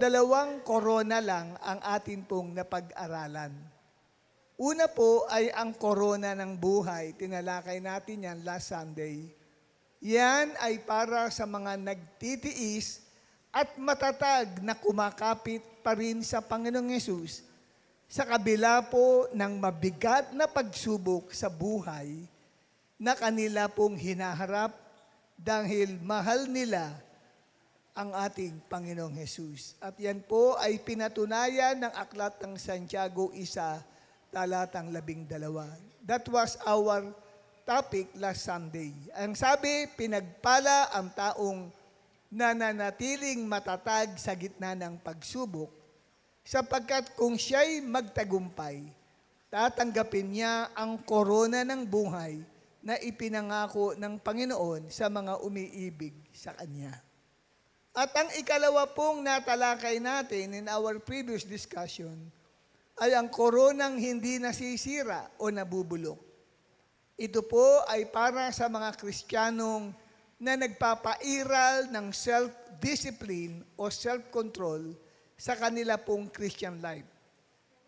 Dalawang korona lang ang atin pong napag-aralan. Una po ay ang korona ng buhay. Tinalakay natin yan last Sunday. Yan ay para sa mga nagtitiis at matatag na kumakapit pa rin sa Panginoong Yesus sa kabila po ng mabigat na pagsubok sa buhay na kanila pong hinaharap dahil mahal nila ang ating Panginoong Hesus. At yan po ay pinatunayan ng aklat ng Santiago 1, talatang 12. That was our topic last Sunday. Ang sabi, pinagpala ang taong nananatiling matatag sa gitna ng pagsubok, sapagkat kung siya'y magtagumpay, tatanggapin niya ang korona ng buhay na ipinangako ng Panginoon sa mga umiibig sa Kanya. At ang ikalawa pong natalakay natin in our previous discussion ay ang koronang hindi nasisira o nabubulok. Ito po ay para sa mga Kristiyanong na nagpapairal ng self-discipline o self-control sa kanila pong Christian life.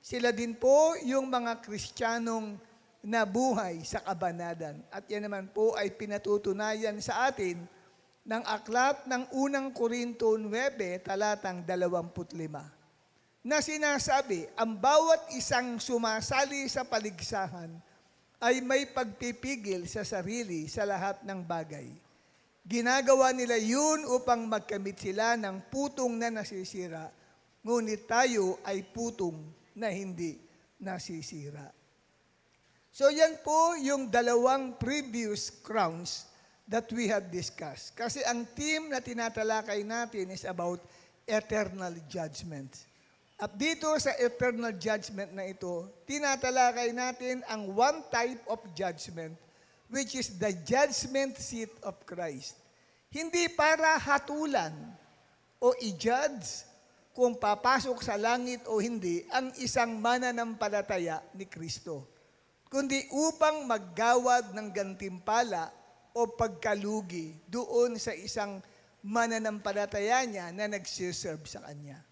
Sila din po yung mga Kristiyanong nabuhay sa kabanadan. At yan naman po ay pinatutunayan sa atin ng aklat ng unang Korinto 9, talatang 25, na sinasabi, ang bawat isang sumasali sa paligsahan ay may pagpipigil sa sarili sa lahat ng bagay. Ginagawa nila yun upang magkamit sila ng putong na nasisira, ngunit tayo ay putong na hindi nasisira. So yan po yung dalawang previous crowns that we have discussed. Kasi ang theme na tinatalakay natin is about eternal judgment. At dito sa eternal judgment na ito, tinatalakay natin ang one type of judgment, which is the judgment seat of Christ. Hindi para hatulan o i-judge kung papasok sa langit o hindi ang isang mananampalataya ni Kristo, kundi upang maggawad ng gantimpala o pagkalugi doon sa isang mananampalataya niya na nagsiserve sa Kanya.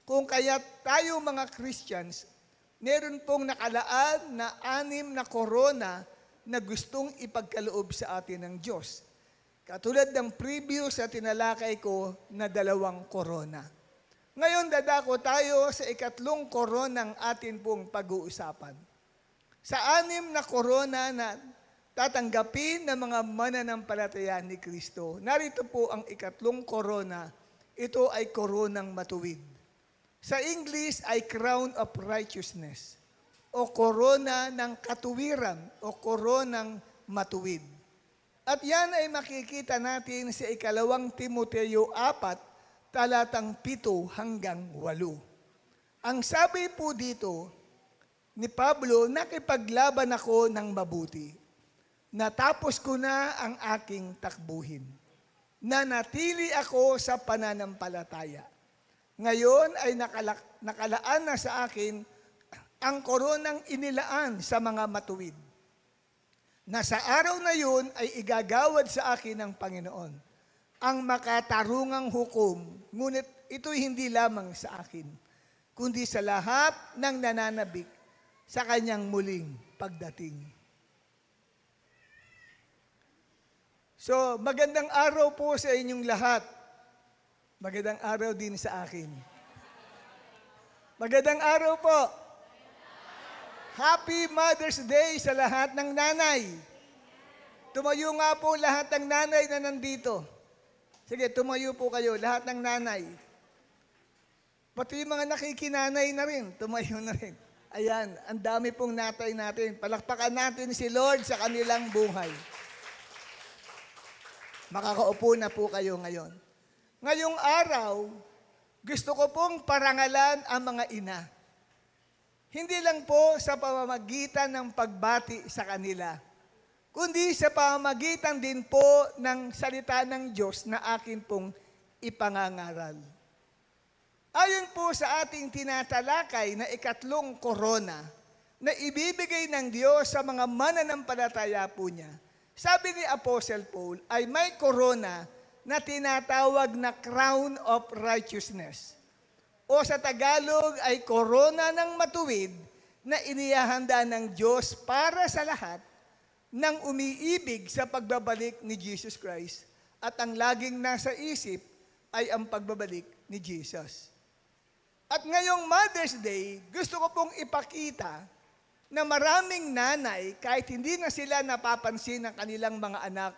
Kung kaya tayo mga Christians, meron pong nakalaan na 6 na korona na gustong ipagkaloob sa atin ng Diyos. Katulad ng previous na tinalakay ko na 2 korona. Ngayon dadako tayo sa ikatlong koronang atin pong pag-uusapan. Sa 6 na korona na tatanggapin ng mga mananampalataya ni Kristo, narito po ang ikatlong korona. Ito ay koronang matuwid. Sa English ay crown of righteousness o korona ng katuwiran o koronang matuwid. At yan ay makikita natin sa 2 Timoteo 4, talatang 7 hanggang 8. Ang sabi po dito ni Pablo, nakipaglaban ako ng mabuti. Natapos ko na ang aking takbuhin. Nanatili ako sa pananampalataya. Ngayon ay nakalaan na sa akin ang koronang inilaan sa mga matuwid, na sa araw na yun ay igagawad sa akin ng Panginoon ang makatarungang hukom, ngunit ito'y hindi lamang sa akin, kundi sa lahat ng nananabik sa kanyang muling pagdating. So, magandang araw po sa inyong lahat. Magandang araw din sa akin. Magandang araw po. Happy Mother's Day sa lahat ng nanay. Tumayo nga po lahat ng nanay na nandito. Sige, tumayo po kayo, lahat ng nanay. Pati yung mga nakikinanay na rin, tumayo na rin. Ayan, ang dami pong natay natin. Palakpakan natin si Lord sa kanilang buhay. Makakaupo na po kayo ngayon. Ngayong araw, gusto ko pong parangalan ang mga ina. Hindi lang po sa pamamagitan ng pagbati sa kanila, kundi sa pamamagitan din po ng salita ng Diyos na akin pong ipangangaral. Ayon po sa ating tinatalakay na ikatlong korona na ibibigay ng Diyos sa mga mananampalataya po niya, sabi ni Apostle Paul ay may korona na tinatawag na crown of righteousness o sa Tagalog ay korona ng matuwid na inihahanda ng Diyos para sa lahat ng umiibig sa pagbabalik ni Jesus Christ at ang laging nasa isip ay ang pagbabalik ni Jesus. At ngayong Mother's Day, gusto ko pong ipakita na maraming nanay, kahit hindi na sila napapansin ng kanilang mga anak,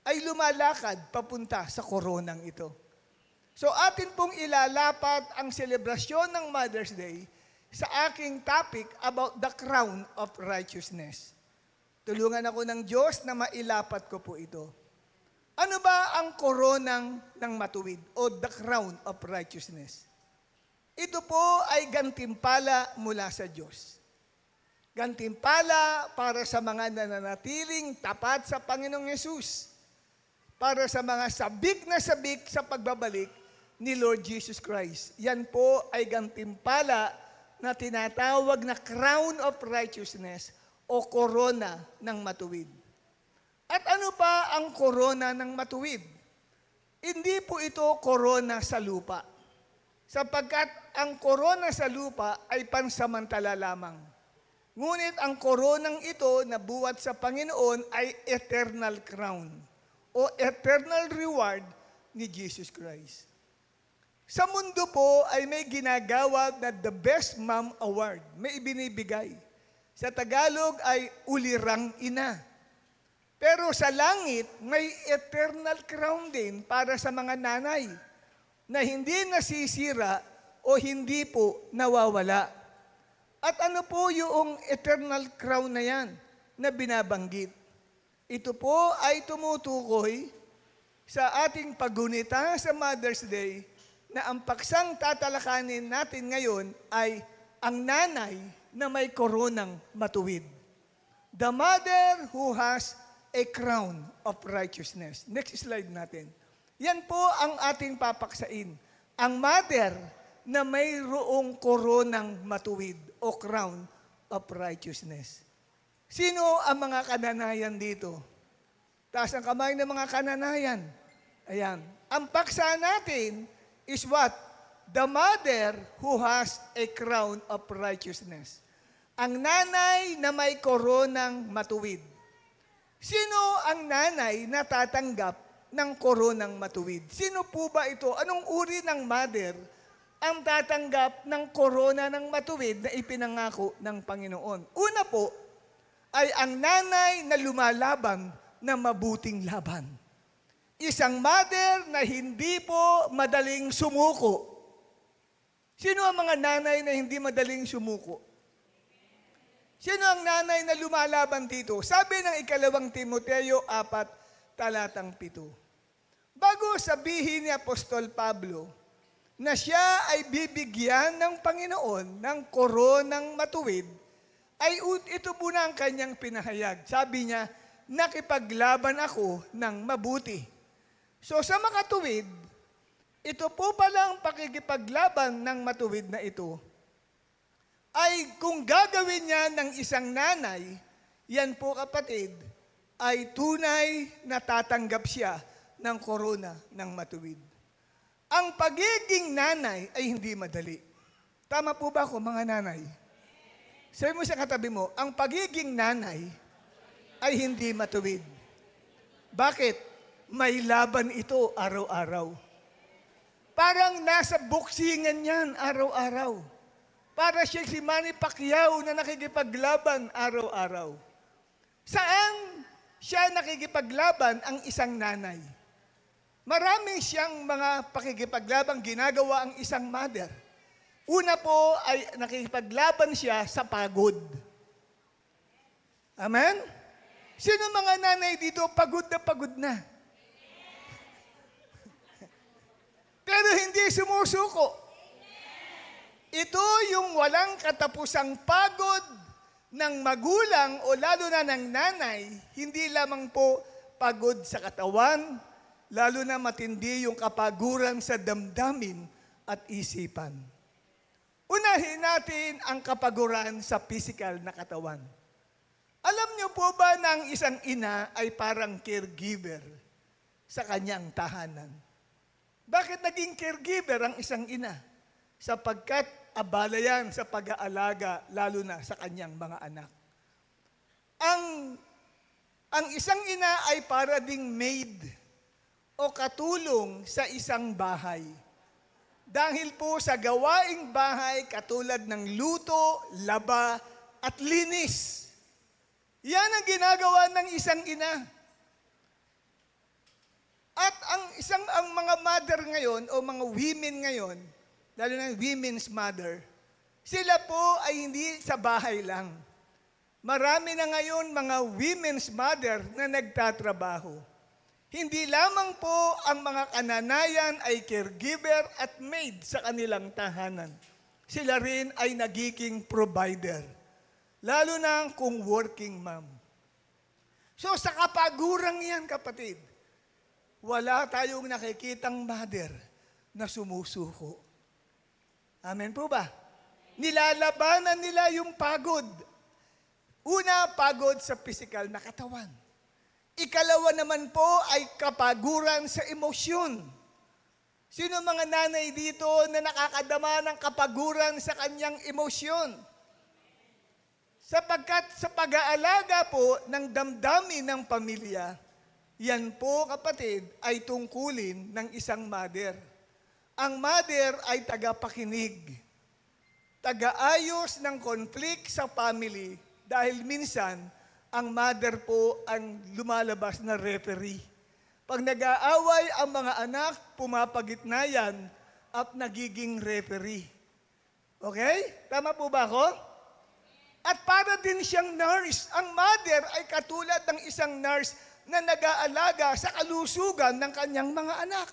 ay lumalakad papunta sa koronang ito. So atin pong ilalapat ang selebrasyon ng Mother's Day sa aking topic about the crown of righteousness. Tulungan ako ng Diyos na mailapat ko po ito. Ano ba ang koronang ng matuwid o the crown of righteousness? Ito po ay gantimpala mula sa Diyos. Gantimpala para sa mga nananatiling tapat sa Panginoong Yesus. Para sa mga sabik na sabik sa pagbabalik ni Lord Jesus Christ. Yan po ay gantimpala na tinatawag na crown of righteousness o korona ng matuwid. At ano pa ang korona ng matuwid? Hindi po ito korona sa lupa. Sapagkat ang korona sa lupa ay pansamantala lamang. Ngunit ang koronang ito na buwat sa Panginoon ay eternal crown o eternal reward ni Jesus Christ. Sa mundo po ay may ginagawad na the Best Mom Award. May ibinibigay. Sa Tagalog ay ulirang ina. Pero sa langit, may eternal crown din para sa mga nanay na hindi nasisira o hindi po nawawala. At ano po yung eternal crown na yan na binabanggit? Ito po ay tumutukoy sa ating paggunita sa Mother's Day na ang paksang tatalakanin natin ngayon ay ang nanay na may koronang matuwid. The mother who has a crown of righteousness. Next slide natin. Yan po ang ating papaksain. Ang mother na mayroong koronang matuwid o crown of righteousness. Sino ang mga kananayan dito? Taas ang kamay ng mga kananayan. Ayan. Ang paksa natin is what? The mother who has a crown of righteousness. Ang nanay na may koronang matuwid. Sino ang nanay na tatanggap ng koronang matuwid? Sino po ba ito? Anong uri ng mother ang tatanggap ng korona ng matuwid na ipinangako ng Panginoon? Una po, ay ang nanay na lumalaban na mabuting laban. Isang mother na hindi po madaling sumuko. Sino ang mga nanay na hindi madaling sumuko? Sino ang nanay na lumalaban dito? Sabi ng 2 Timoteo 4, talatang 7. Bago sabihin ni Apostol Pablo na siya ay bibigyan ng Panginoon ng koronang matuwid, ay ito muna ang kanyang pinahayag. Sabi niya, nakipaglaban ako ng mabuti. So sa makatuwid, ito po pala ang pakikipaglaban ng matuwid na ito, ay kung gagawin niya ng isang nanay, yan po kapatid, ay tunay na tatanggap siya ng korona ng matuwid. Ang pagiging nanay ay hindi madali. Tama po ba ako, mga nanay? Sabi mo sa katabi mo, ang pagiging nanay ay hindi matuwid. Bakit? May laban ito araw-araw. Parang nasa boksingan yan araw-araw. Para siya si Manny Pacquiao na nakikipaglaban araw-araw. Saan siya nakikipaglaban ang isang nanay? Maraming siyang mga pakikipaglabang ginagawa ang isang mother. Una po ay nakikipaglaban siya sa pagod. Amen? Sino mga nanay dito pagod na? Pero hindi sumusuko. Ito yung walang katapusang pagod ng magulang o lalo na ng nanay, hindi lamang po pagod sa katawan, lalo na matindi yung kapaguran sa damdamin at isipan. Unahin natin ang kapaguran sa physical na katawan. Alam niyo po ba na ang isang ina ay parang caregiver sa kanyang tahanan? Bakit naging caregiver ang isang ina? sapagkat abala yan sa pag-aalaga, lalo na sa kanyang mga anak. Ang isang ina ay para ding maid o katulong sa isang bahay. Dahil po sa gawaing bahay katulad ng luto, laba, at linis. Yan ang ginagawa ng isang ina. At ang mga mother ngayon o mga women ngayon, lalo na women's mother, sila po ay hindi sa bahay lang. Marami na ngayon mga women's mother na nagtatrabaho. Hindi lamang po ang mga kananayan ay caregiver at maid sa kanilang tahanan. Sila rin ay nagiging provider. Lalo na kung working mom. So sa kapagurang yan, kapatid, wala tayong nakikitang mother na sumusuko. Amen po ba? Nilalabanan nila yung pagod. Una, pagod sa physical na katawan. Ikalawa naman po ay kapaguran sa emosyon. Sino mga nanay dito na nakakadama ng kapaguran sa kanyang emosyon? Sapagkat sa pag-aalaga po ng damdamin ng pamilya, yan po kapatid ay tungkulin ng isang mother. Ang mother ay tagapakinig, tagaayos ng conflict sa family dahil minsan ang mother po ang lumalabas na referee. Pag nag-aaway ang mga anak, pumapagitna yan at nagiging referee. Okay? Tama po ba ako? At para din siyang nurse. Ang mother ay katulad ng isang nurse na nag-aalaga sa kalusugan ng kanyang mga anak.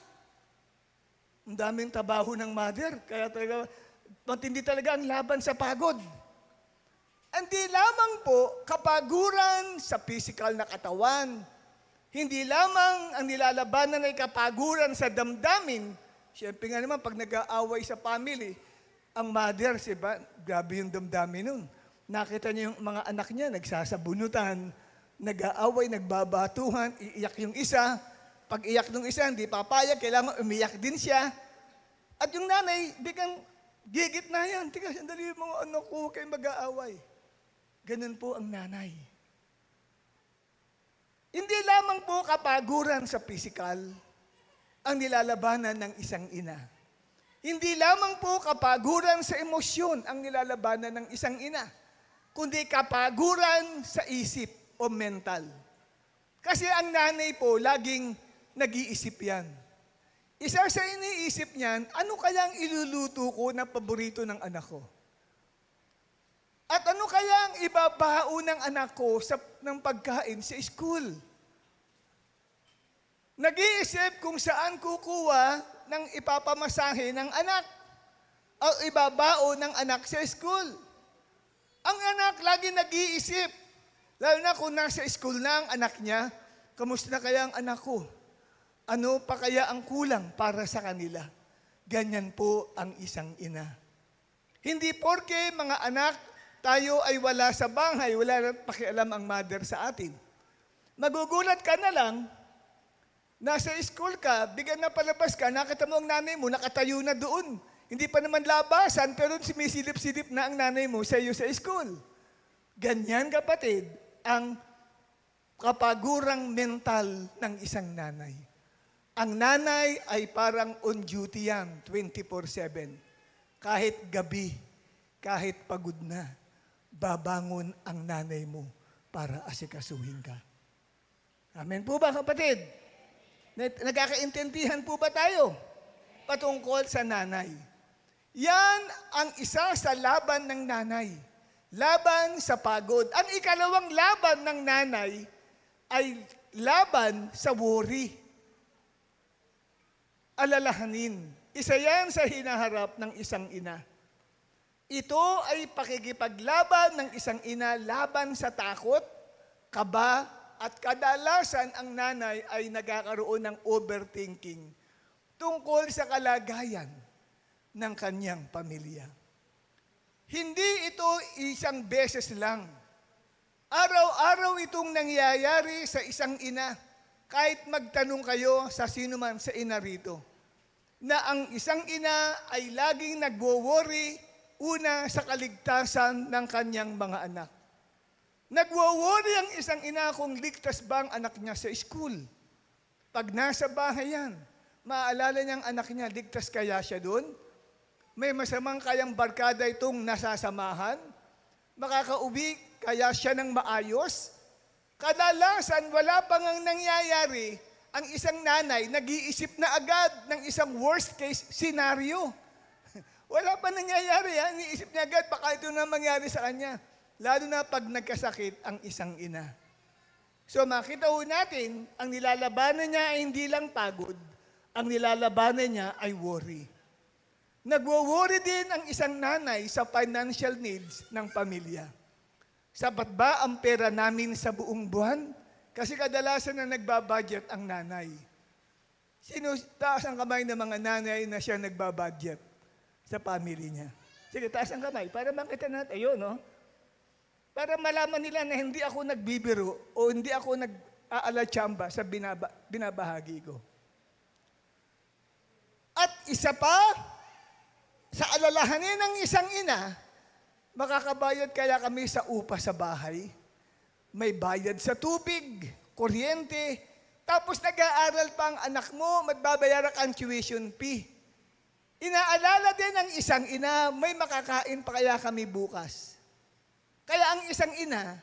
Ang daming trabaho ng mother, kaya talaga, matindi talaga ang laban sa pagod. Hindi lamang po kapaguran sa physical na katawan, hindi lamang ang nilalabanan ay kapaguran sa damdamin. Siyempre nga naman, pag nag-aaway sa family, ang mother, diba, grabe yung damdamin nun. Nakita niyo yung mga anak niya, nagsasabunutan, nag-aaway, nagbabatuhan, iiyak yung isa. Pag iyak ng isa, hindi papayag, kailangan umiyak din siya. At yung nanay, biglang gigit na yan. Tika, sandali yung mga anak ko kayo mag-aaway. Ganun po ang nanay. Hindi lamang po kapaguran sa physical ang nilalabanan ng isang ina. Hindi lamang po kapaguran sa emosyon ang nilalabanan ng isang ina, kundi kapaguran sa isip o mental. Kasi ang nanay po, laging nag-iisip yan. Isa sa iniisip niyan, ano kayang iluluto ko na paborito ng anak ko? At ano kaya ang ibabao ng anak ko ng pagkain sa school? Nag-iisip kung saan kukuha ng ipapamasahe ng anak o ibabao ng anak sa school. Ang anak lagi nag-iisip, lalo na kung nasa school na ang anak niya, kamusta kaya ang anak ko? Ano pa kaya ang kulang para sa kanila? Ganyan po ang isang ina. Hindi porke mga anak, tayo ay wala sa bahay, wala na pakialam ang mother sa atin. Magugulat ka na lang, nasa school ka, bigyan na palabas ka, nakita mo ang nanay mo, nakatayo na doon. Hindi pa naman labasan, pero sumisilip-silip na ang nanay mo sa iyo sa school. Ganyan kapatid, ang kapagurang mental ng isang nanay. Ang nanay ay parang on duty yan, 24/7. Kahit gabi, kahit pagod na, babangon ang nanay mo para asikasuhin ka. Amen po ba kapatid? Nagkakaintindihan po ba tayo patungkol sa nanay? Yan ang isa sa laban ng nanay. Laban sa pagod. Ang ikalawang laban ng nanay ay laban sa worry. Alalahanin. Isa yan sa hinaharap ng isang ina. Ito ay pakikipaglaban ng isang ina laban sa takot, kaba, at kadalasan ang nanay ay nagkakaroon ng overthinking tungkol sa kalagayan ng kanyang pamilya. Hindi ito isang beses lang. Araw-araw itong nangyayari sa isang ina, kahit magtanong kayo sa sino man sa ina rito. na ang isang ina ay laging nagwo-worry una sa kaligtasan ng kanyang mga anak. Nagwo-worry ang isang ina kung ligtas ba ang anak niya sa school. Pag nasa bahay yan, maaalala niyang anak niya, ligtas kaya siya doon? May masamang kayang barkada itong nasasamahan? Makakauwi kaya siya ng maayos? Kadalasan, wala pang ang nangyayari, ang isang nanay nag-iisip na agad ng isang worst case scenario. Wala pa nangyayari, iniisip niya agad, baka ito na mangyari sa kanya. Lalo na pag nagkasakit ang isang ina. So makita ho natin, ang nilalabanan niya ay hindi lang pagod, ang nilalabanan niya ay worry. Nagwo-worry din ang isang nanay sa financial needs ng pamilya. Sapat ba ang pera namin sa buong buwan? Kasi kadalasan na nagbabudget ang nanay. Sino taas ang kamay ng mga nanay na siya nagbabudget sa family niya? Sige, taas ang kamay para makita natin. Ayun, no? Para malaman nila na hindi ako nagbibiro o hindi ako nag-aalatsamba sa binabahagi ko. At isa pa, sa alalahanin ng isang ina, makakabayad kaya kami sa upa sa bahay? May bayad sa tubig, kuryente, tapos nag-aaral pa ang anak mo, magbabayaran ang tuition fee. Inaalala din ng isang ina, may makakain pa kaya kami bukas. Kaya ang isang ina,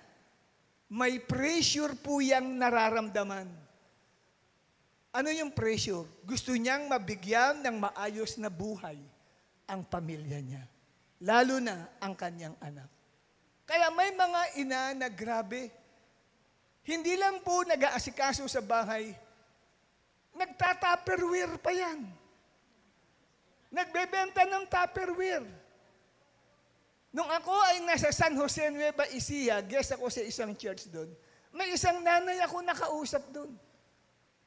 may pressure po yang nararamdaman. Ano yung pressure? Gusto niyang mabigyan ng maayos na buhay ang pamilya niya. Lalo na ang kanyang anak. Kaya may mga ina na grabe, hindi lang po nag-aasikaso sa bahay, nagta-tupperware pa yan. Nagbebenta ng tupperware. Nung ako ay nasa San Jose, Nueva Ecija, guest ako sa isang church doon, may isang nanay ako nakausap doon.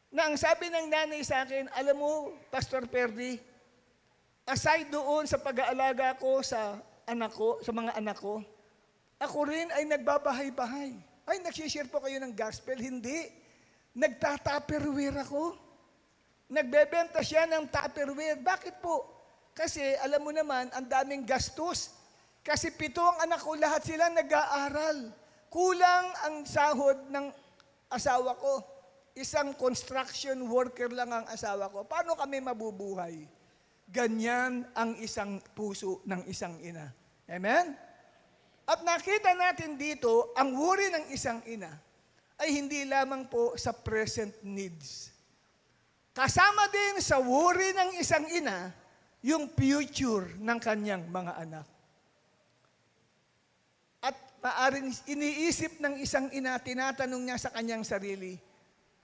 Na ang sabi ng nanay sa akin, alam mo, Pastor Perdi, aside doon sa pag-aalaga ko sa anak ko, sa mga anak ko, ako rin ay nagbabahay-bahay. Ay, nagsishare po kayo ng gospel? Hindi. Nagta-tupperware ako. Nagbebenta siya ng tupperware. Bakit po? Kasi alam mo naman, ang daming gastos. Kasi 7 ang anak ko, lahat sila nag-aaral. Kulang ang sahod ng asawa ko. Isang construction worker lang ang asawa ko. Paano kami mabubuhay? Ganyan ang isang puso ng isang ina. Amen? At nakita natin dito, ang worry ng isang ina ay hindi lamang po sa present needs. Kasama din sa worry ng isang ina, yung future ng kanyang mga anak. At maaring iniisip ng isang ina, tinatanong niya sa kanyang sarili,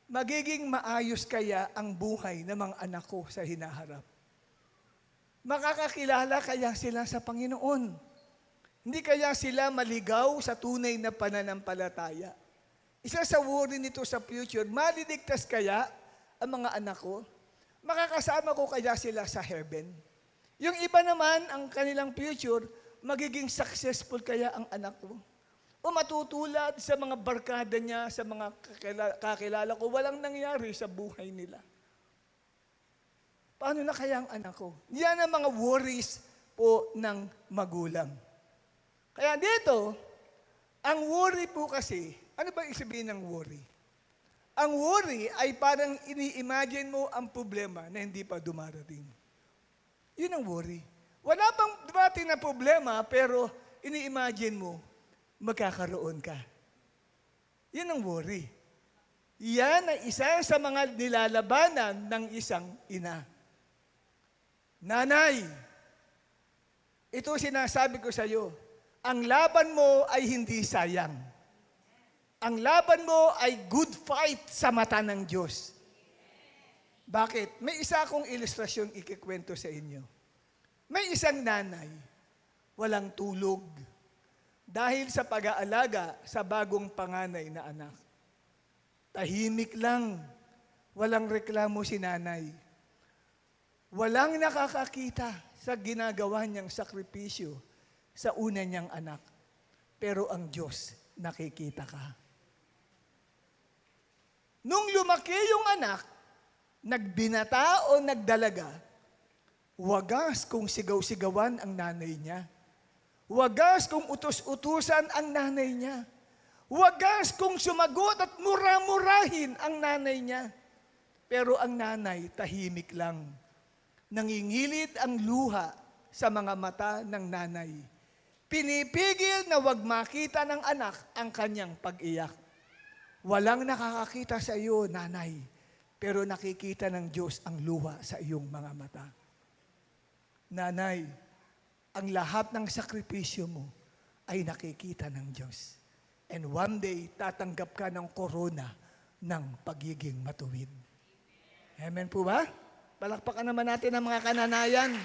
magiging maayos kaya ang buhay ng mga anak ko sa hinaharap? Makakakilala kaya sila sa Panginoon? Hindi kaya sila maligaw sa tunay na pananampalataya? Isa sa worry nito sa future, maliligtas kaya ang mga anak ko? Makakasama ko kaya sila sa heaven? Yung iba naman, ang kanilang future, magiging successful kaya ang anak ko? O matutulad sa mga barkada niya, sa mga kakilala ko, walang nangyari sa buhay nila. Paano na kaya ang anak ko? Yan ang mga worries po ng magulang. Kaya dito, ang worry po kasi, ano ba ibig sabihin ng worry? Ang worry ay parang ini-imagine mo ang problema na hindi pa dumarating. Yun ang worry. Wala pang dumating na problema, pero ini-imagine mo, magkakaroon ka. Yan ang worry. Yan ay isa sa mga nilalabanan ng isang ina. Nanay, ito sinasabi ko sa iyo, ang laban mo ay hindi sayang. Ang laban mo ay good fight sa mata ng Diyos. Bakit? May isa akong ilustrasyon ikikwento sa inyo. May isang nanay, walang tulog, dahil sa pag-aalaga sa bagong panganay na anak. Tahimik lang, walang reklamo si nanay. Walang nakakakita sa ginagawa niyang sakripisyo sa una niyang anak. Pero ang Diyos, nakikita ka. Nung lumaki yung anak, nagbinata o nagdalaga, Wagas kung sigaw-sigawan ang nanay niya. Wagas kung utos-utusan ang nanay niya. Wagas kung sumagot at mura-murahin ang nanay niya. Pero ang nanay, tahimik lang. Nangingilid ang luha sa mga mata ng nanay. Pinipigil na wag makita ng anak ang kanyang pag-iyak. Walang nakakakita sa iyo, nanay, pero nakikita ng Diyos ang luha sa iyong mga mata. Nanay, ang lahat ng sakripisyo mo ay nakikita ng Diyos. And one day, tatanggap ka ng korona ng pagiging matuwid. Amen po ba? Palakpakan naman natin ang mga kananayan.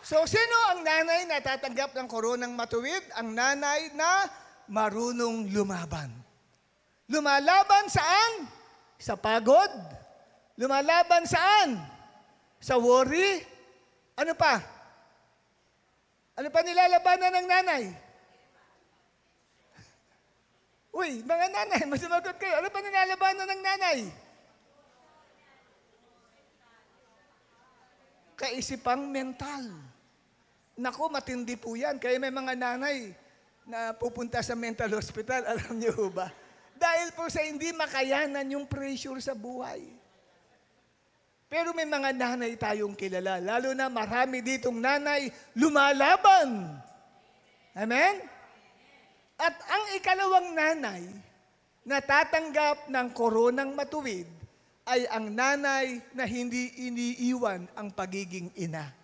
So, sino ang nanay na tatanggap ng koronang matuwid? Ang nanay na marunong lumaban. Lumalaban saan? Sa pagod. Lumalaban saan? Sa worry. Ano pa? Ano pa nilalabanan ng nanay? Uy, mga nanay, masumagot kayo. Ano pa nilalabanan ng nanay? Kaisipang mental. Naku, matindi po yan. Kaya may mga nanay na pupunta sa mental hospital. Alam niyo ba? Dahil po sa hindi makayanan yung pressure sa buhay. Pero may mga nanay tayong kilala. Lalo na marami ditong nanay lumalaban. Amen? At ang ikalawang nanay na tatanggap ng koronang matuwid ay ang nanay na hindi iniiwan ang pagiging ina.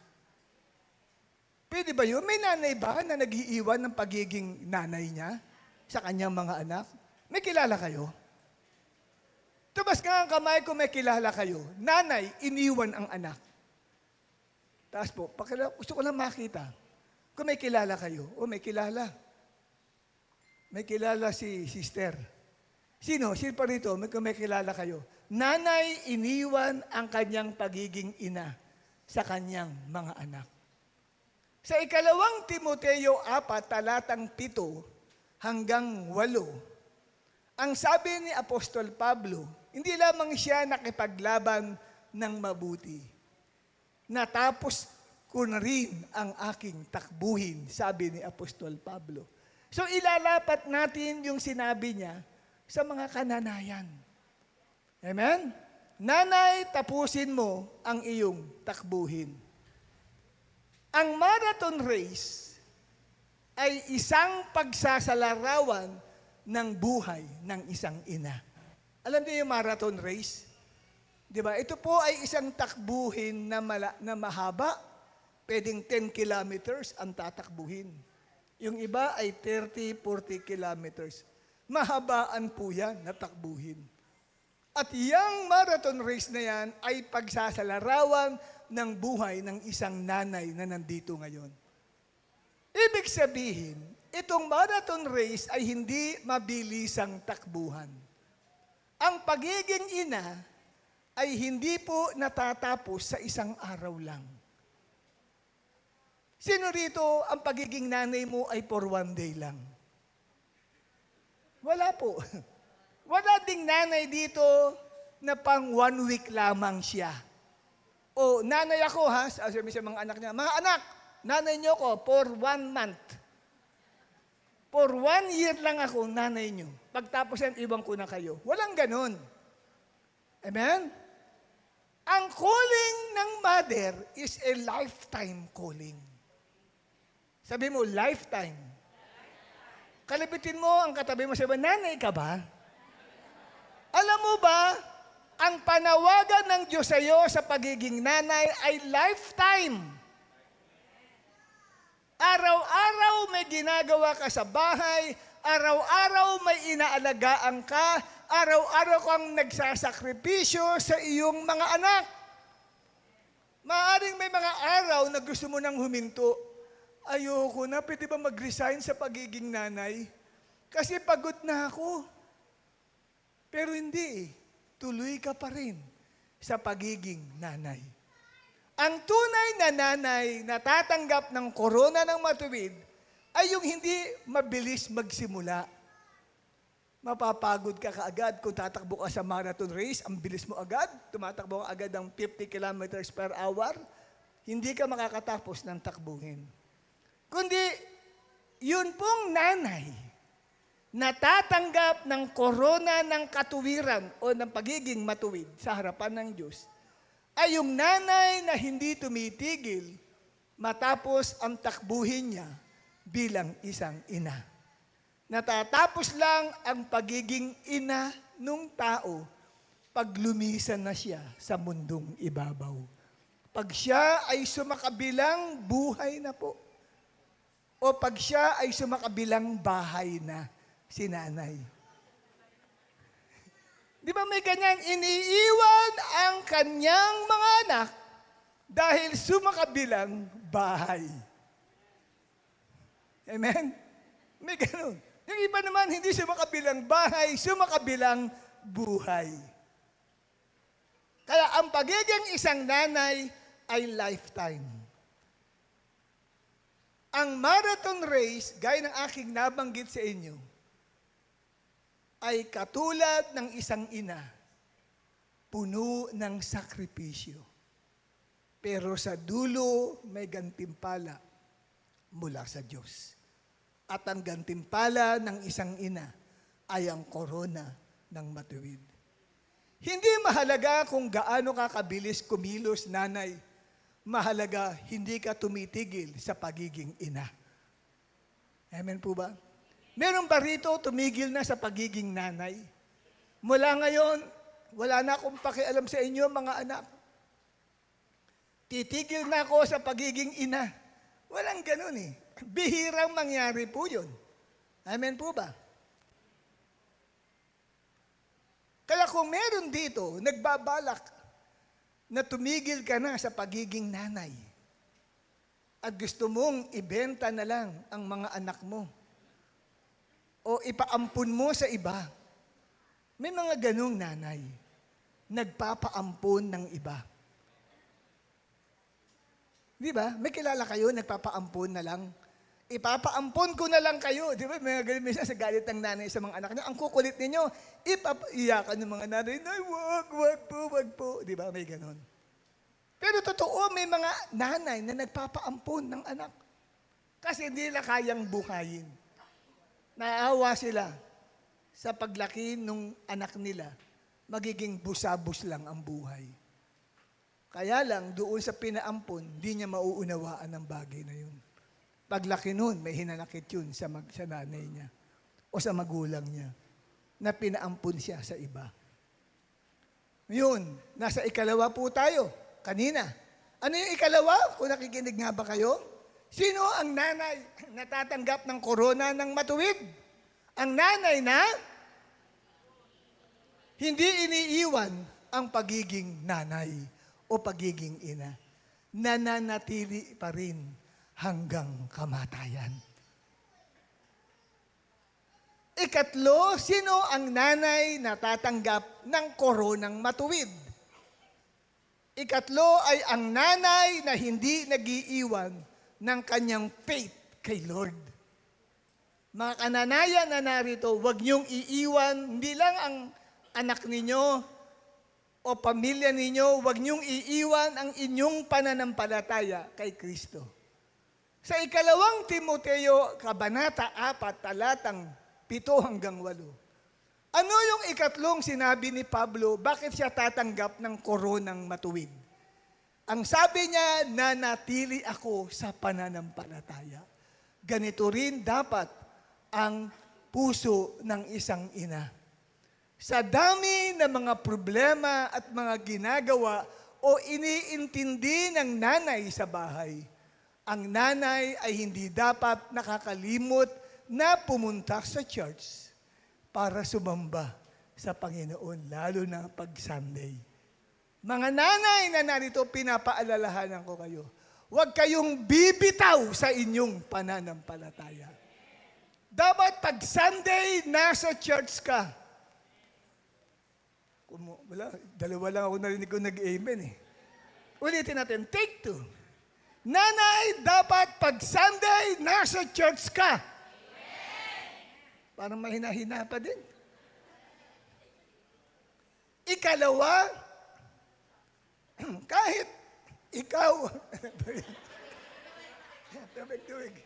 Pwede ba yun? May nanay ba na nag-iiwan ng pagiging nanay niya sa kanyang mga anak? May kilala kayo? Tabas ka ang kamay kung may kilala kayo. Nanay, iniwan ang anak. Taas po, gusto ko lang makita. Kung may kilala kayo, may kilala. May kilala si sister. Sino? Sino pa rito? Kung may kilala kayo. Nanay, iniwan ang kanyang pagiging ina sa kanyang mga anak. Sa ikalawang Timoteo 4, talatang 7 hanggang 8, ang sabi ni Apostol Pablo, hindi lamang siya nakipaglaban ng mabuti. Natapos ko na rin ang aking takbuhin, sabi ni Apostol Pablo. So ilalapat natin yung sinabi niya sa mga kananayan. Amen? Nanay, tapusin mo ang iyong takbuhin. Ang marathon race ay isang pagsasalarawan ng buhay ng isang ina. Alam niyo yung marathon race? Di ba? Ito po ay isang takbuhin na mahaba. Pwedeng 10 kilometers ang tatakbuhin. Yung iba ay 30, 40 kilometers. Mahabaan po yan na takbuhin. At yung marathon race na yan ay pagsasalarawan ng buhay ng isang nanay na nandito ngayon. Ibig sabihin, itong marathon race ay hindi mabilisang takbuhan. Ang pagiging ina ay hindi po natatapos sa isang araw lang. Sino rito ang pagiging nanay mo ay for one day lang? Wala po. Wala ding nanay dito na pang 1 week lamang siya. O nanay ako ha, sabi sa mga anak niya, mga anak, nanay niyo ko for 1 month. For 1 year lang ako nanay niyo. Pagtapos yan, ibang ko na kayo. Walang ganun. Amen? Ang calling ng mother is a lifetime calling. Sabi mo, lifetime. Kalabitin mo ang katabi mo, sabi, nanay ka ba? Alam mo ba, ang panawagan ng Diyos sa iyo sa pagiging nanay ay lifetime. Araw-araw may ginagawa ka sa bahay, araw-araw may inaalagaan ka, araw-araw kang nagsasakripisyo sa iyong mga anak. Maaring may mga araw na gusto mo nang huminto. Ayoko na, pwede ba mag-resign sa pagiging nanay? Kasi pagod na ako. Pero hindi, tuloy ka pa rin sa pagiging nanay. Ang tunay na nanay na tatanggap ng korona ng matuwid ay yung hindi mabilis magsimula. Mapapagod ka kaagad kung tatakbo ka sa marathon race, ang bilis mo agad, tumatakbo ka agad ng 50 kilometers per hour, hindi ka makakatapos ng takbuhin. Kundi, yun pong nanay, natatanggap ng korona ng katuwiran o ng pagiging matuwid sa harapan ng Diyos, ay yung nanay na hindi tumitigil matapos ang takbuhin niya bilang isang ina. Natatapos lang ang pagiging ina nung tao pag lumisan na siya sa mundong ibabaw. Pag siya ay sumakabilang buhay na po. O pag siya ay sumakabilang bahay na si nanay. Di ba may ganyan? Iniiwan ang kanyang mga anak dahil sumakabilang bahay. Amen? May ganun. Yung iba naman, hindi sumakabilang bahay, sumakabilang buhay. Kaya ang pagiging isang nanay ay lifetime. Ang marathon race, gaya ng aking nabanggit sa inyo, ay katulad ng isang ina, puno ng sakripisyo. Pero sa dulo, may gantimpala mula sa Diyos. At ang gantimpala ng isang ina ay ang korona ng matuwid. Hindi mahalaga kung gaano ka kabilis kumilos, nanay. Mahalaga, hindi ka tumitigil sa pagiging ina. Amen po ba? Meron ba rito tumigil na sa pagiging nanay? Mula ngayon, wala na akong pakialam sa inyo, mga anak. Titigil na ako sa pagiging ina. Walang ganun eh. Bihirang mangyari po yun. Amen po ba? Kaya kung meron dito, nagbabalak na tumigil ka na sa pagiging nanay at gusto mong ibenta na lang ang mga anak mo o ipaampun mo sa iba, may mga ganong nanay, nagpapaampun ng iba. Di ba? May kilala kayo, nagpapaampun na lang. Ipapaampon ko na lang kayo. Di ba? May galit minsan sa galit ng nanay sa mga anak niya. Ang kukulit ninyo, ipapaiyakan ng mga nanay, Nay, wag po. Di ba? May ganon. Pero totoo, may mga nanay na nagpapaampon ng anak. Kasi hindi nila kayang buhayin. Naawa sila sa paglaki ng anak nila. Magiging busabos lang ang buhay. Kaya lang, doon sa pinaampon, hindi niya mauunawaan ang bagay na yun. Paglaki nun, may hinanakit yun sa nanay niya o sa magulang niya na pinaampun siya sa iba. Yun, nasa ikalawa po tayo, kanina. Ano yung ikalawa? Kung nakikinig nga ba kayo? Sino ang nanay na tatanggap ng korona ng matuwid? Ang nanay na hindi iniiwan ang pagiging nanay o pagiging ina. Nananatili pa rin hanggang kamatayan. Ikatlo, sino ang nanay na tatanggap ng koronang matuwid? Ikatlo ay ang nanay na hindi nag-iiwan ng kanyang faith kay Lord. Mga kananayan na narito, huwag niyong iiwan, hindi lang ang anak ninyo o pamilya ninyo, huwag niyong iiwan ang inyong pananampalataya kay Kristo. Sa ikalawang Timoteo, Kabanata 4, talatang 7-8. Ano yung ikatlong sinabi ni Pablo, bakit siya tatanggap ng koronang matuwid? Ang sabi niya, nanatili ako sa pananampalataya. Ganito rin dapat ang puso ng isang ina. Sa dami ng mga problema at mga ginagawa o iniintindi ng nanay sa bahay, ang nanay ay hindi dapat nakakalimot na pumunta sa church para sumamba sa Panginoon, lalo na pag Sunday. Mga nanay na narito, pinapaalalahanan ko kayo, huwag kayong bibitaw sa inyong pananampalataya. Dapat pag Sunday, nasa church ka. Dalawa lang ako narinig ko nag-amen eh. Ulitin natin, take 2. Nanay, dapat pag Sunday, nasa church ka. Parang mahina-hina pa din. Ikalawa, kahit ikaw, tubig.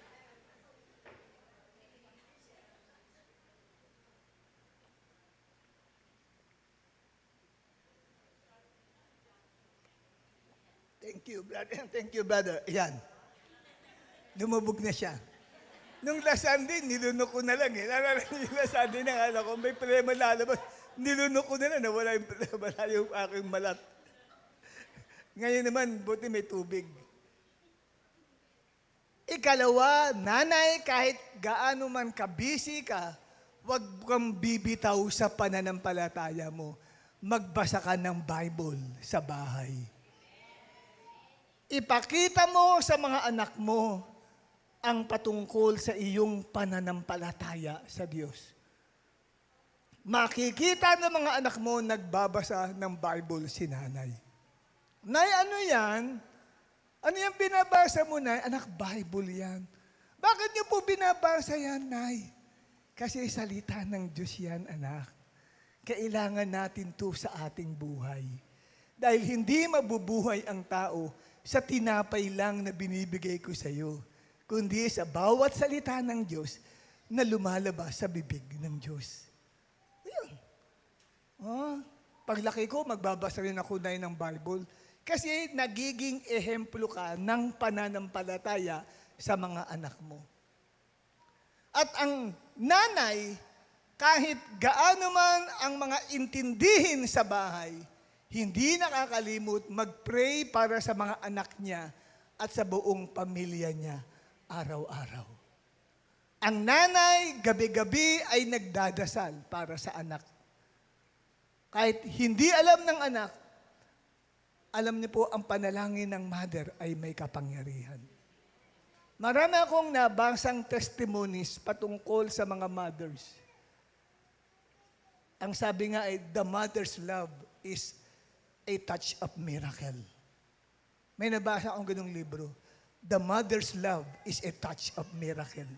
Thank you, brother. Thank you, brother. Yan. Lumubog na siya. Nung last Sunday, nilunok ko na lang eh. Nalala niyo yung last Sunday na alam ko, may problema lalabas. Nilunok ko na lang, nawala yung problema, yung aking malat. Ngayon naman, buti may tubig. Ikalawa, nanay, kahit gaano man ka-busy ka, huwag kang bibitaw sa pananampalataya mo. Magbasa ka ng Bible sa bahay. Ipakita mo sa mga anak mo ang patungkol sa iyong pananampalataya sa Diyos. Makikita ng mga anak mo nagbabasa ng Bible si nanay. Nay, ano yan? Ano yung binabasa mo, Nay? Anak, Bible yan. Bakit niyo po binabasa yan, Nay? Kasi salita ng Diyos yan, anak. Kailangan natin to sa ating buhay. Dahil hindi mabubuhay ang tao sa tinapay lang na binibigay ko sa iyo, kundi sa bawat salita ng Diyos na lumalabas sa bibig ng Diyos. Ayun. Paglaki ko, magbabasa rin ako na ng Bible. Kasi nagiging ehemplo ka ng pananampalataya sa mga anak mo. At ang nanay, kahit gaano man ang mga intindihin sa bahay, hindi nakakalimot mag-pray para sa mga anak niya at sa buong pamilya niya araw-araw. Ang nanay, gabi-gabi ay nagdadasal para sa anak. Kahit hindi alam ng anak, alam niyo po, ang panalangin ng mother ay may kapangyarihan. Marami akong nabasang testimonies patungkol sa mga mothers. Ang sabi nga ay, the mother's love is a touch of miracle. May nabasa akong ganung libro. The mother's love is a touch of miracle.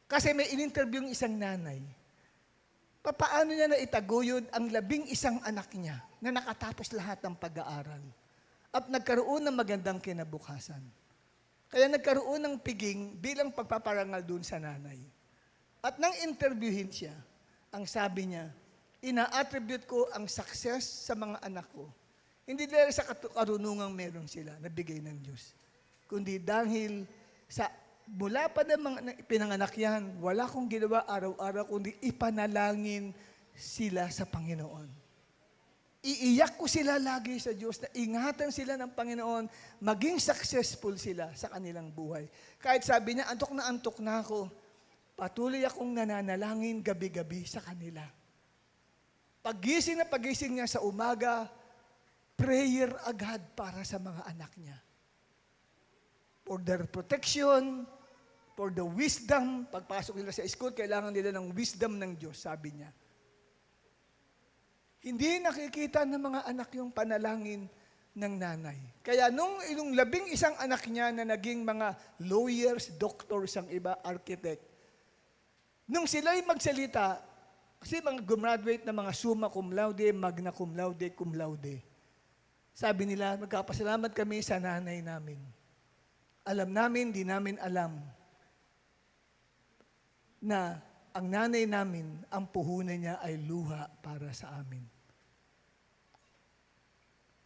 Kasi may in-interview yung isang nanay. Paano niya na itaguyod ang 11 anak niya na nakatapos lahat ng pag-aaral at nagkaroon ng magandang kinabukasan. Kaya nagkaroon ng piging bilang pagpaparangal dun sa nanay. At nang interviewin siya, ang sabi niya, ina-attribute ko ang success sa mga anak ko. Hindi dahil sa karunungang meron sila na bigay ng Diyos, kundi dahil sa mula pa ng mga pinanganak yan, wala kong ginawa araw-araw, kundi ipanalangin sila sa Panginoon. Iiyak ko sila lagi sa Diyos na ingatan sila ng Panginoon, maging successful sila sa kanilang buhay. Kahit sabi niya, antok na ako, patuloy akong nananalangin gabi-gabi sa kanila. Pagising na pagising niya sa umaga, prayer agad para sa mga anak niya. For their protection, for the wisdom. Pagpasok nila sa school, kailangan nila ng wisdom ng Diyos, sabi niya. Hindi nakikita ng mga anak yung panalangin ng nanay. Kaya nung 11 anak niya na naging mga lawyers, doctors, ang iba, architect, nung sila'y magsalita, kasi mga gumraduate na mga summa cum laude, magna cum laude, sabi nila, magkapasalamat kami sa nanay namin. Alam namin, di namin alam na ang nanay namin, ang puhunan niya ay luha para sa amin.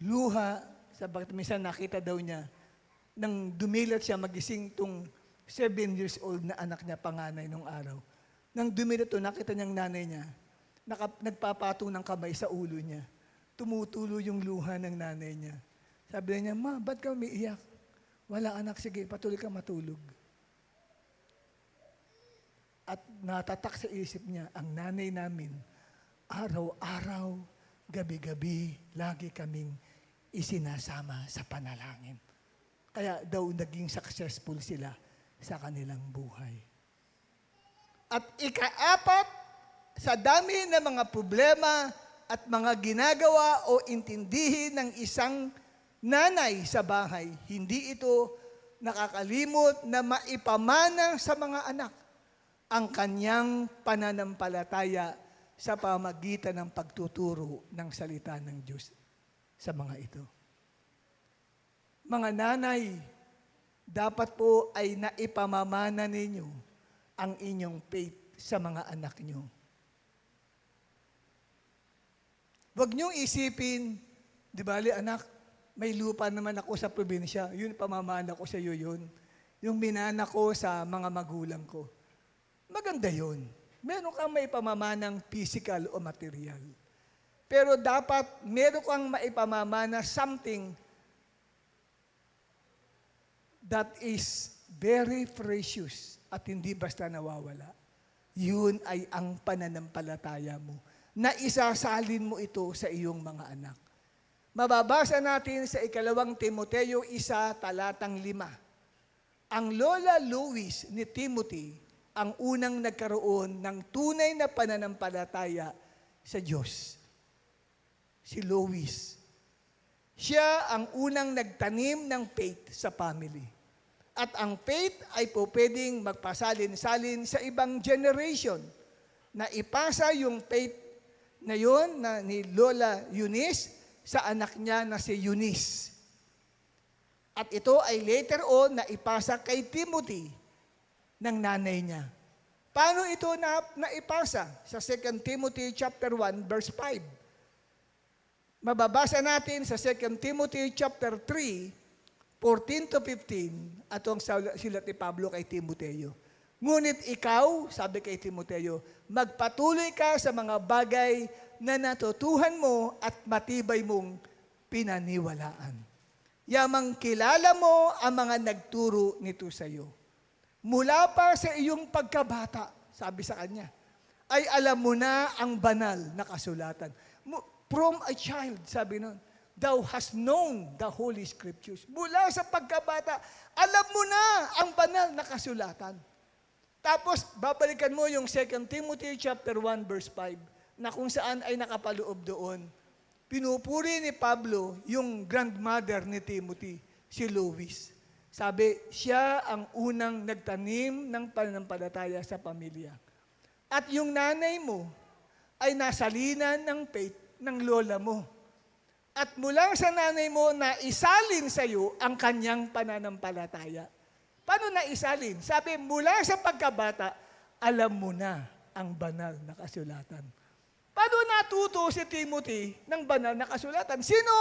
Luha, sabat minsan nakita daw niya, nang dumilat siya magising tong 7 years old na anak niya, panganay nung araw. Nang dumilat to, nakita niyang nanay niya, nagpapatong ng kamay sa ulo niya. Tumutulo yung luha ng nanay niya. Sabi niya, Ma, ba't ka umiiyak? Wala anak, sige, patuloy ka matulog. At natatak sa isip niya, ang nanay namin, araw-araw, gabi-gabi, lagi kaming isinasama sa panalangin. Kaya daw naging successful sila sa kanilang buhay. At ikaapat, sa dami ng mga problema at mga ginagawa o intindihin ng isang nanay sa bahay, hindi ito nakakalimot na maipamana sa mga anak ang kanyang pananampalataya sa pamagitan ng pagtuturo ng salita ng Diyos sa mga ito. Mga nanay, dapat po ay naipamamana ninyo ang inyong faith sa mga anak nyo. Huwag niyong isipin, di bali anak, may lupa naman ako sa probinsya, yun pamamana ko sa iyo yun. Yung minana ko sa mga magulang ko. Maganda yun. Meron kang maipamamanang physical o material. Pero dapat meron kang maipamamana something that is very precious at hindi basta nawawala. Yun ay ang pananampalataya mo, na isasalin mo ito sa iyong mga anak. Mababasa natin sa 2 Timoteo 1, talatang 5. Ang Lola Lois ni Timothy ang unang nagkaroon ng tunay na pananampalataya sa Diyos. Si Lois. Siya ang unang nagtanim ng faith sa family. At ang faith ay po pwedeng magpasalin-salin sa ibang generation na ipasa yung faith na yon na ni Lola Eunice sa anak niya na si Eunice. At ito ay later on na ipasa kay Timothy ng nanay niya. Paano ito naipasa? Sa 2 Timothy chapter 1 verse 5. Mababasa natin sa 2 Timothy chapter 3, 14 to 15, atong sulat ni Pablo kay Timoteo. Ngunit ikaw, sabi kay Timoteo, magpatuloy ka sa mga bagay na natutuhan mo at matibay mong pinaniwalaan. Yamang kilala mo ang mga nagturo nito sa iyo. Mula pa sa iyong pagkabata, sabi sa kanya, ay alam mo na ang banal na kasulatan. From a child, sabi nun, thou hast known the Holy Scriptures. Mula sa pagkabata, alam mo na ang banal na kasulatan. Tapos, babalikan mo yung 2 Timothy chapter 1 verse 5 na kung saan ay nakapaloob doon. Pinupuri ni Pablo yung grandmother ni Timothy, si Lois. Sabi, siya ang unang nagtanim ng pananampalataya sa pamilya. At yung nanay mo ay nasalinan ng faith ng lola mo. At mula sa nanay mo na isalin sa iyo ang kanyang pananampalataya. Paano na isalin? Sabi, mula sa pagkabata, alam mo na ang banal na kasulatan. Paano natuto si Timothy ng banal na kasulatan? Sino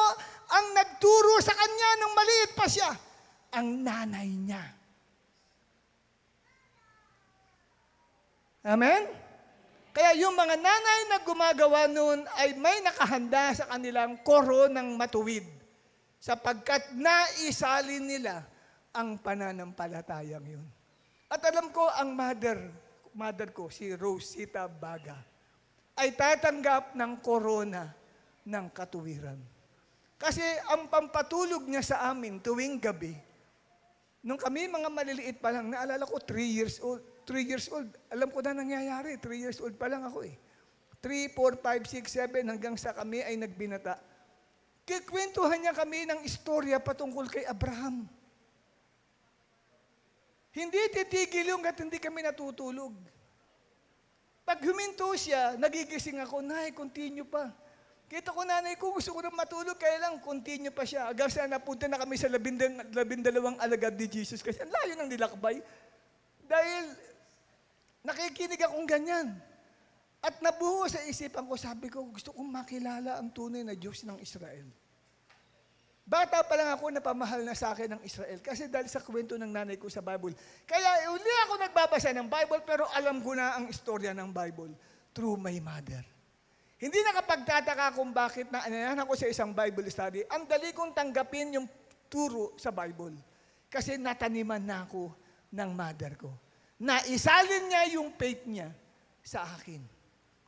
ang nagturo sa kanya nung maliit pa siya? Ang nanay niya. Amen? Kaya yung mga nanay na gumagawa noon ay may nakahanda sa kanilang koronang matuwid sapagkat naisalin nila ang pananampalatayang yun. At alam ko, ang mother ko, si Rosita Baga, ay tatanggap ng korona ng katuwiran. Kasi ang pampatulog niya sa amin tuwing gabi, nung kami mga maliliit pa lang, naalala ko 3 years old. 3 years old, alam ko na nangyayari. 3 years old pa lang ako eh. 3, 4, 5, 6, 7, hanggang sa kami ay nagbinata. Kikwentuhan niya kami ng istorya patungkol kay Abraham. Hindi titigil yung at hindi kami natutulog. Pag huminto siya, nagigising ako, Nay, continue pa. Kita ko nanay ko, gusto ko na matulog, kaya lang, continue pa siya. Hanggang sa napunta na kami sa 12 alagad ni Jesus kasi ang layo ng nilakbay. Dahil nakikinig akong ganyan. At nabuo sa isipan ko, sabi ko, gusto kong makilala ang tunay na Diyos ng Israel. Bata pa lang ako, napamahal na sa akin ng Israel. Kasi dahil sa kwento ng nanay ko sa Bible. Kaya uli ako nagbabasa ng Bible, pero alam ko na ang istorya ng Bible through my mother. Hindi nakapagtataka kung bakit na anayahan ako sa isang Bible study. Ang dali kong tanggapin yung turo sa Bible. Kasi nataniman na ako ng mother ko. Naisalin niya yung faith niya sa akin.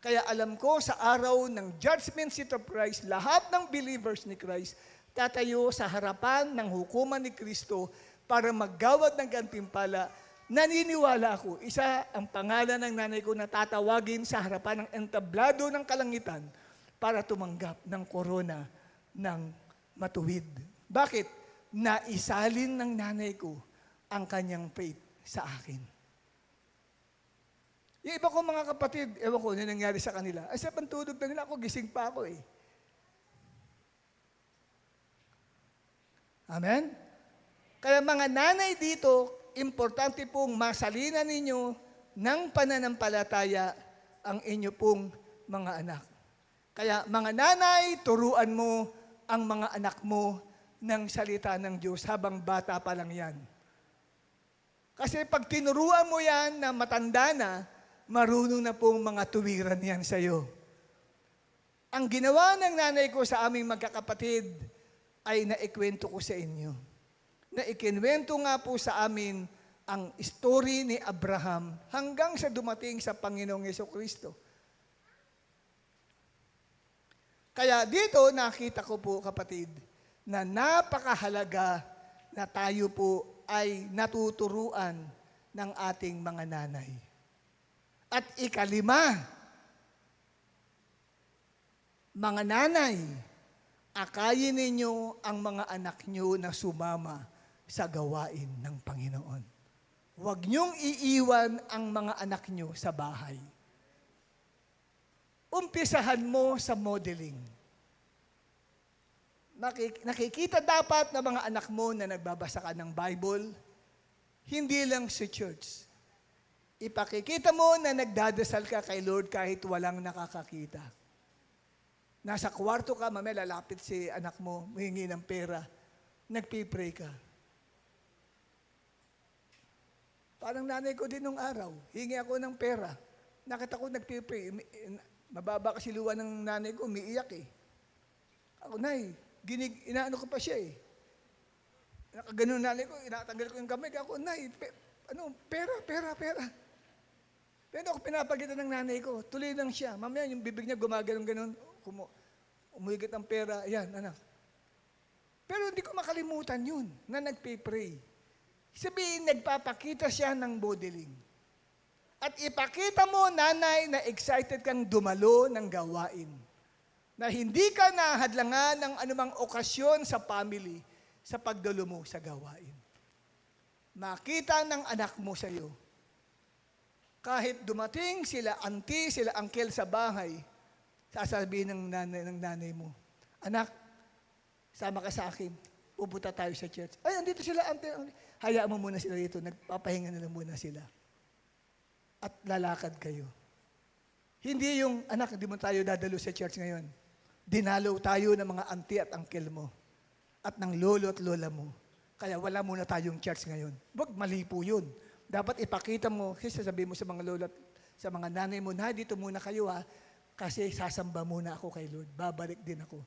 Kaya alam ko, sa araw ng judgment seat of Christ, lahat ng believers ni Christ, tatayo sa harapan ng hukuman ni Kristo para maggawad ng gantimpala. Naniniwala ako, isa ang pangalan ng nanay ko na tatawagin sa harapan ng entablado ng kalangitan para tumanggap ng korona ng matuwid. Bakit? Naisalin ng nanay ko ang kanyang faith sa akin. Yung iba ko mga kapatid, ewan ko, ano nangyari sa kanila. Ay, sa pantulog na nila ako, gising pa ako eh. Amen? Kaya mga nanay dito, importante pong masalina ninyo ng pananampalataya ang inyo pong mga anak. Kaya mga nanay, turuan mo ang mga anak mo ng salita ng Diyos habang bata pa lang yan. Kasi pag tinuruan mo yan na matanda na, marunong na pong mga tuwiran yan sa'yo. Ang ginawa ng nanay ko sa aming magkakapatid ay naikwento ko sa inyo. Naikinwento nga po sa amin ang story ni Abraham hanggang sa dumating sa Panginoong Jesucristo. Kaya dito nakita ko po kapatid na napakahalaga na tayo po ay natuturuan ng ating mga nanay. At ikalima, mga nanay, akayin ninyo ang mga anak nyo na sumama sa gawain ng Panginoon. Huwag niyong iiwan ang mga anak nyo sa bahay. Umpisahan mo sa modeling. Nakikita dapat ng mga anak mo na nagbabasa ka ng Bible, hindi lang sa church. Ipakikita mo na nagdadasal ka kay Lord kahit walang nakakakita. Nasa kwarto ka, mamaya lalapit si anak mo, humingi ng pera, nagpipray ka. Parang nanay ko din nung araw, hingi ako ng pera. Nakita ko nagpipray, mababa kasi luwa ng nanay ko, umiiyak eh. Ako, nay, inaano ko pa siya eh. Nakaganon nanay ko, inatanggal ko yung kamay, ako, nay, pera. Pero ako pinapagitan ng nanay ko, tuloy lang siya. Mamaya yung bibig niya gumaganon-ganon, umuhigit ang pera, ayan, anak. Pero hindi ko makalimutan yun, na nagpipray. Sabihin, nagpapakita siya ng modeling. At ipakita mo, nanay, na excited kang dumalo ng gawain. Na hindi ka nahadlangan ng anumang okasyon sa family sa pagdalo mo sa gawain. Makita ng anak mo sa iyo. Kahit dumating sila auntie, sila uncle sa bahay, sasabihin ng nanay mo, anak, sama ka sa akin, pupunta tayo sa church. Ay, andito sila auntie. Hayaan mo muna sila dito, nagpapahinga na lang muna sila. At lalakad kayo. Hindi yung, anak, hindi mo tayo dadalo sa church ngayon. Dinalo tayo ng mga auntie at uncle mo at ng lolo at lola mo. Kaya wala muna tayong church ngayon. Wag, mali po yun. Dapat ipakita mo, kasi sasabihin mo sa mga lolo at sa mga nanay mo, na dito muna kayo ha, kasi sasamba muna ako kay Lord. Babalik din ako.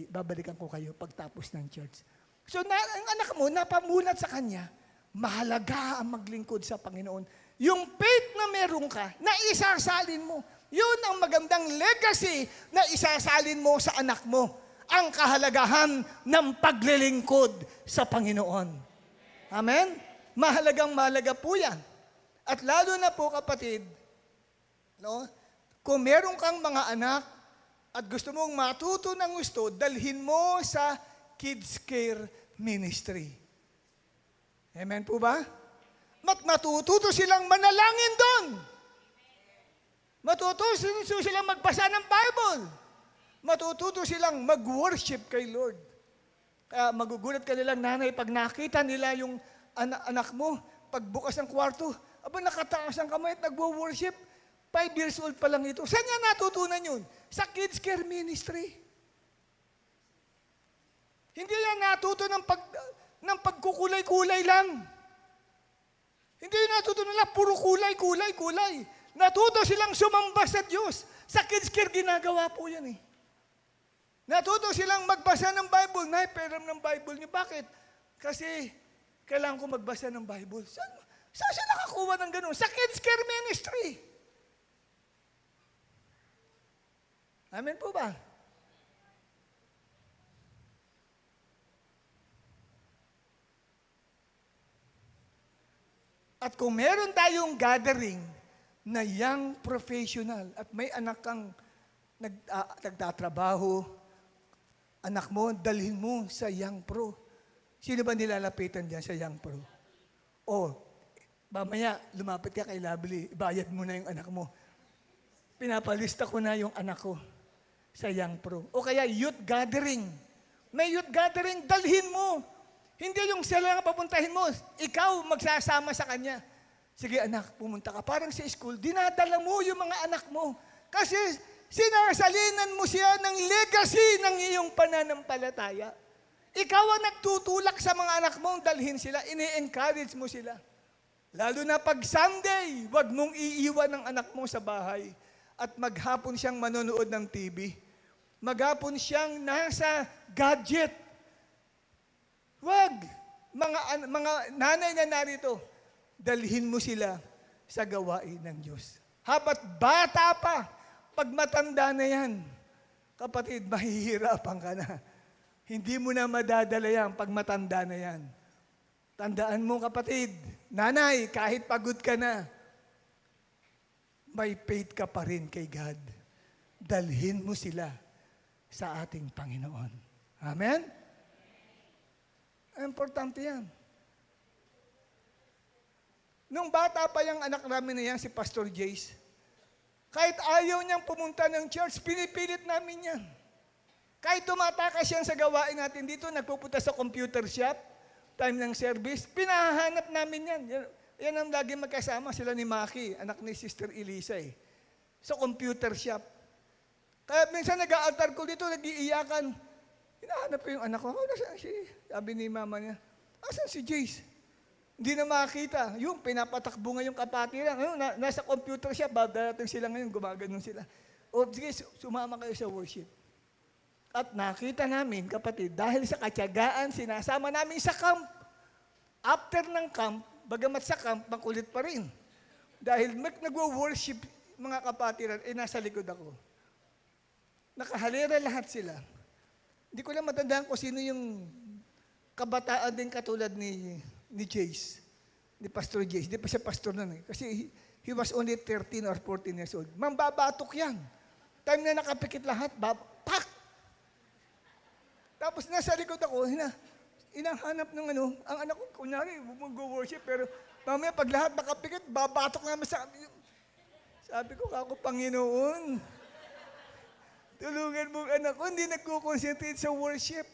Babalikan ko kayo pagtapos ng church. So, ang anak mo, napamulat sa kanya, mahalaga ang maglingkod sa Panginoon. Yung faith na meron ka, na isasalin mo. Yun ang magandang legacy na isasalin mo sa anak mo. Ang kahalagahan ng paglilingkod sa Panginoon. Amen? Mahalaga po yan. At lalo na po kapatid, no, kung meron kang mga anak at gusto mong matuto ng gusto, dalhin mo sa Kids Care Ministry. Amen po ba? Matututo silang manalangin doon. Matututo silang magbasa ng Bible. Matututo silang mag-worship kay Lord. Kaya magugulat ka nilang nanay pag nakita nila yung anak mo, pagbukas ng kwarto, nakataas ang kamay at nagwo-worship. 5 years old pa lang ito. Saan niya natutunan yun? Sa Kids Care Ministry. Hindi yan natuto ng pagkukulay-kulay lang. Hindi yan natuto nila, puro kulay. Natuto silang sumamba sa Diyos. Sa Kids Care, ginagawa po yan eh. Natuto silang magbasa ng Bible. Naiperam ng Bible niyo. Bakit? Kasi kailangan ko magbasa ng Bible. Saan siya nakakuha ng ganun? Sa Kids Care Ministry. Amen po ba? At kung meron tayong gathering na young professional at may anak kang nagtatrabaho, anak mo, dalhin mo sa young pro. Sino ba nilalapitan diyan sa young pro? O, Mamaya, lumapit ka kay Lovely, bayad mo na yung anak mo. Pinapalista ko na yung anak ko sa Young Pro. O kaya youth gathering. May youth gathering, dalhin mo. Hindi yung sila lang papuntahin mo. Ikaw magsasama sa kanya. Sige anak, pumunta ka. Parang sa school, dinadala mo yung mga anak mo. Kasi sinasalinan mo siya ng legacy ng iyong pananampalataya. Ikaw ang nagtutulak sa mga anak mo, dalhin sila, ini-encourage mo sila. Lalo na pag Sunday, wag mong iiwan ng anak mo sa bahay at maghapon siyang manonood ng TV. Maghapon siyang nasa gadget. Wag. Mga nanay na narito, dalhin mo sila sa gawain ng Diyos. Habat bata pa, pag matanda na yan, kapatid, mahihirapan ka na. Hindi mo na madadala yan pag matanda na yan. Tandaan mo kapatid, nanay, kahit pagod ka na, may faith ka pa rin kay God. Dalhin mo sila sa ating Panginoon. Amen? Importante yan. Nung bata pa yung anak namin na yan, si Pastor Jace, kahit ayaw niyang pumunta ng church, pinipilit namin yan. Kahit tumatakas yan sa gawain natin dito, nagpupunta sa computer shop, time ng service, pinahanap namin yan. Yan ang lagi magkasama, sila ni Maki, anak ni Sister Elisa sa computer shop. Kaya minsan nag-aaltar ko dito, nag-iiyakan. Hinahanap ko yung anak ko, nasaan si? Sabi ni mama niya, asan si Jace? Hindi na makita. Yung pinapatakbo nga yung kapatiran. Nasa computer shop, dadating sila ngayon, gumaganon sila. O sige, sumama kayo sa worship. At nakita namin, kapatid, dahil sa katyagaan, sinasama namin sa camp. After ng camp, bagamat sa camp, makulit pa rin. Dahil nagwo-worship mga kapatiran, nasa likod ako. Nakahalera lahat sila. Hindi ko lang matandaan kung sino yung kabataan din katulad ni Jace, ni Pastor Jace. Hindi pa siya pastor nun eh. Kasi he was only 13 or 14 years old. Mambabatok yan. Time na nakapikit lahat, pak! Tapos nasa likod ako, hinahanap ng ang anak ko, kunyari, mag-worship, pero mamaya pag lahat nakapikit, babatok naman sa amin. Sabi ko, ako, Panginoon, tulungan mong anak ko, hindi nagko-concentrate sa worship.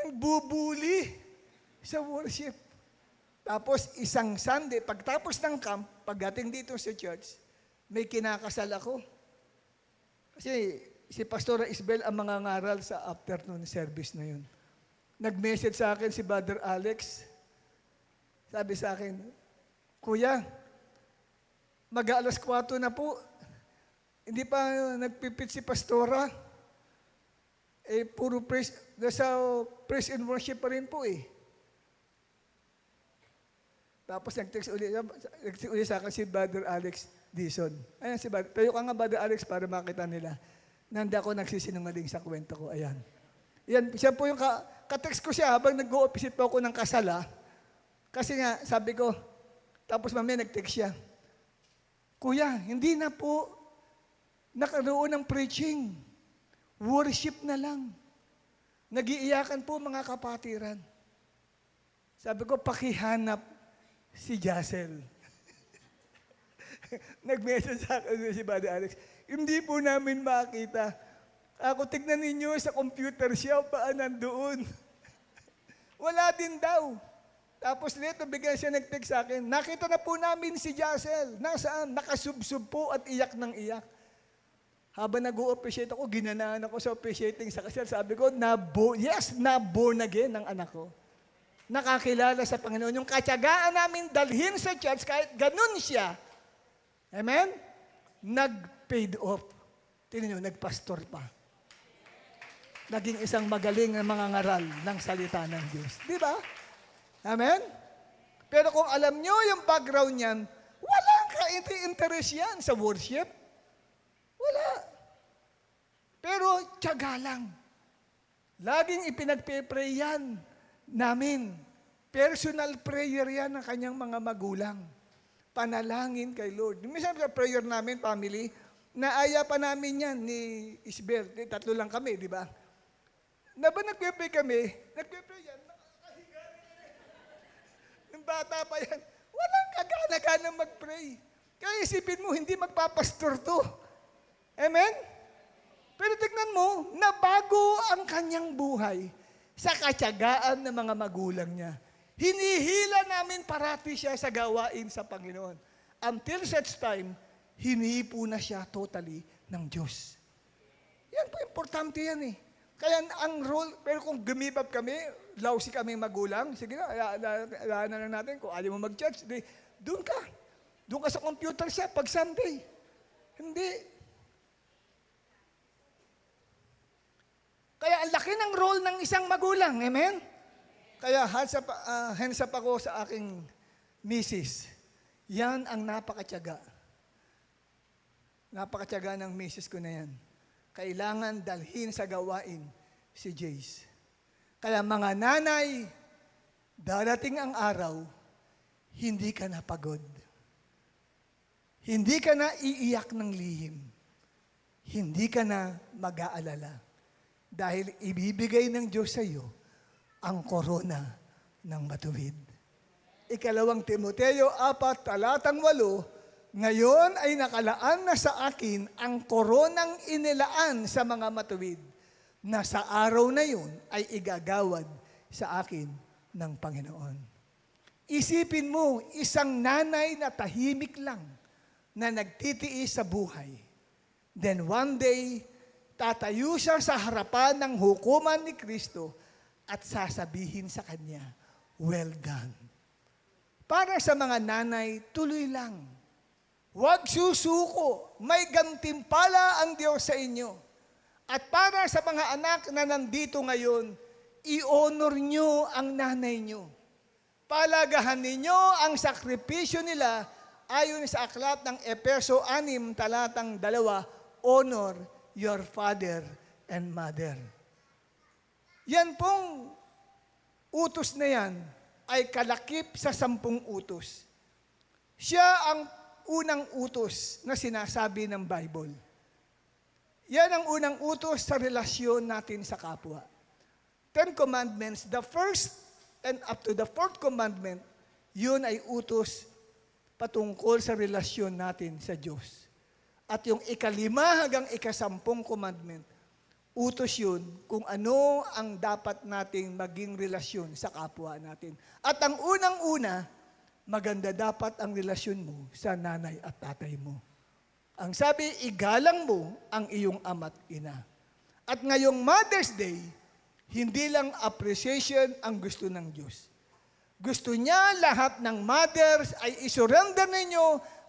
Nagbubuli sa worship. Tapos isang Sunday, pagtapos ng camp, pagdating dito sa church, may kinakasal ako. Kasi si Pastora Isabel ang mangangaral sa afternoon service na yun. Nag-message sa akin si Brother Alex. Sabi sa akin, Kuya, mag-aalas 4 na po. Hindi pa nagpipit si Pastora. Puro praise, nasa praise and worship pa rin po eh. Tapos nag-text uli sa akin si Brother Alex Dison. Ayan si Brother. Tayo ka nga Brother Alex para makita nila. Nanda ako nagsisinungaling sa kwento ko. Ayan. Yan, siya po yung ka-text ko siya habang nag-o-opposite po ako ng kasala. Kasi nga, sabi ko, tapos mamaya nag-text siya, Kuya, hindi na po nakaroon ng preaching. Worship na lang. Nagiiyakan po mga kapatiran. Sabi ko, pakihanap si Jassel. Nag-message sa akin si Brother Alex, hindi po namin makita. Ako, tignan ninyo sa computer siya, paan nandoon. Wala din daw. Tapos dito, bigyan siya nag-text sa akin, nakita na po namin si Jassel. Nasaan? Nakasubsub po at iyak ng iyak. Habang nag-o-appreciate ako, ginanahan ako sa appreciating sa kasal. Sabi ko, na-born again ang anak ko. Nakakilala sa Panginoon. Yung katyagaan namin dalhin sa church, kahit ganun siya. Amen? Nag-paid off. Tingnan nyo, nagpastor pa. Naging isang magaling na mangangaral ng salita ng Diyos. Di ba? Amen? Pero kung alam nyo yung background niyan, walang ka-interest yan sa worship. Wala. Pero tiyaga lang. Laging ipinagpe-pray yan namin. Personal prayer yan ng kanyang mga magulang. Panalangin kay Lord. Minsan sa prayer namin, family, naaya pa namin yan ni Isbel. Tatlo lang kami, di ba? Na ba nagpe-pray kami? Nagpe-pray yan. Nakakahiga rin. bata pa yan, walang kagana-gana mag-pray. Kaya isipin mo, hindi magpapastor to. Amen? Pero tignan mo, nabago ang kanyang buhay sa katyagaan ng mga magulang niya. Hinihila namin parati siya sa gawain sa Panginoon. Until such time, hinipo na siya totally ng Diyos. Yan po, importante yan eh. Kaya ang role, pero kung give up kami, lousy kami magulang, sige na, alaan na lang natin, kung ayaw mo mag-church, doon ka. Doon ka sa computer siya pag Sunday. Hindi. Kaya ang laki ng role ng isang magulang. Amen? Kaya hands up ako sa aking misis. Yan ang napakatyaga. Napakatyaga ng misis ko na yan. Kailangan dalhin sa gawain si Jace. Kaya mga nanay, darating ang araw, hindi ka na pagod. Hindi ka na iiyak ng lihim. Hindi ka na mag-aalala. Dahil ibibigay ng Diyos sa iyo ang korona ng matuwid. Ikalawang Timoteo 4:8, ngayon ay nakalaan na sa akin ang koronang inilaan sa mga matuwid, na sa araw na yun ay igagawad sa akin ng Panginoon. Isipin mo, isang nanay na tahimik lang, na nagtitiis sa buhay. Then one day, tatayo siya sa harapan ng hukuman ni Kristo at sasabihin sa kanya, well done. Para sa mga nanay, tuloy lang. Huwag susuko. May gantimpala ang Diyos sa inyo. At para sa mga anak na nandito ngayon, i-honor nyo ang nanay nyo. Palagahan ninyo ang sakripisyo nila ayon sa aklat ng Efeso 6:2, honor your father and mother. Yan pong utos na yan ay kalakip sa 10 utos. Siya ang unang utos na sinasabi ng Bible. Yan ang unang utos sa relasyon natin sa kapwa. 10 commandments, the first and up to the 4th commandment, yun ay utos patungkol sa relasyon natin sa Diyos. At yung 5 hanggang 10 commandment, utos yun kung ano ang dapat nating maging relasyon sa kapwa natin. At ang unang-una, maganda dapat ang relasyon mo sa nanay at tatay mo. Ang sabi, igalang mo ang iyong ama't ina. At ngayong Mother's Day, hindi lang appreciation ang gusto ng Diyos. Gusto niya lahat ng mothers ay isurrender ninyo